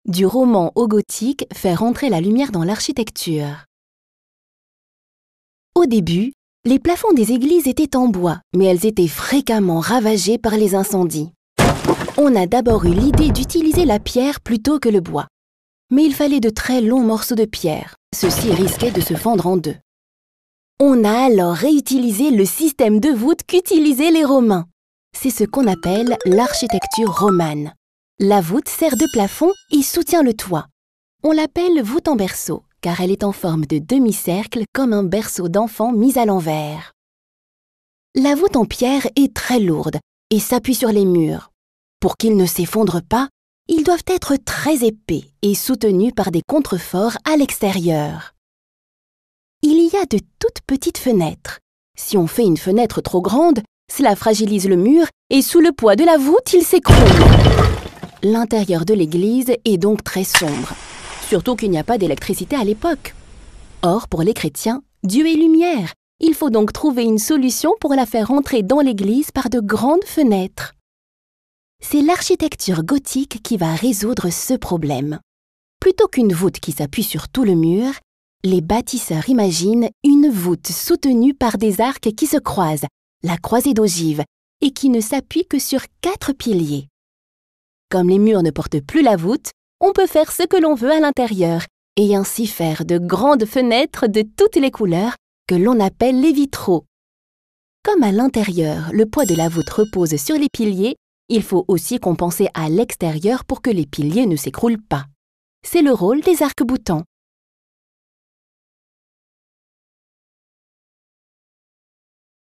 Du roman au gothique, faire entrer la lumière dans l'architecture. Au début, les plafonds des églises étaient en bois, mais elles étaient fréquemment ravagées par les incendies. On a d'abord eu l'idée d'utiliser la pierre plutôt que le bois. Mais il fallait de très longs morceaux de pierre. Ceux-ci risquaient de se fendre en deux. On a alors réutilisé le système de voûte qu'utilisaient les Romains. C'est ce qu'on appelle l'architecture romane. La voûte sert de plafond et soutient le toit. On l'appelle voûte en berceau, car elle est en forme de demi-cercle comme un berceau d'enfant mis à l'envers. La voûte en pierre est très lourde et s'appuie sur les murs. Pour qu'ils ne s'effondrent pas, ils doivent être très épais et soutenus par des contreforts à l'extérieur. Il y a de toutes petites fenêtres. Si on fait une fenêtre trop grande, cela fragilise le mur et sous le poids de la voûte, il s'écroule. L'intérieur de l'église est donc très sombre, surtout qu'il n'y a pas d'électricité à l'époque. Or, pour les chrétiens, Dieu est lumière. Il faut donc trouver une solution pour la faire entrer dans l'église par de grandes fenêtres. C'est l'architecture gothique qui va résoudre ce problème. Plutôt qu'une voûte qui s'appuie sur tout le mur, les bâtisseurs imaginent une voûte soutenue par des arcs qui se croisent, la croisée d'ogive, et qui ne s'appuie que sur 4 piliers. Comme les murs ne portent plus la voûte, on peut faire ce que l'on veut à l'intérieur et ainsi faire de grandes fenêtres de toutes les couleurs que l'on appelle les vitraux. Comme à l'intérieur, le poids de la voûte repose sur les piliers, il faut aussi compenser à l'extérieur pour que les piliers ne s'écroulent pas. C'est le rôle des arcs-boutants.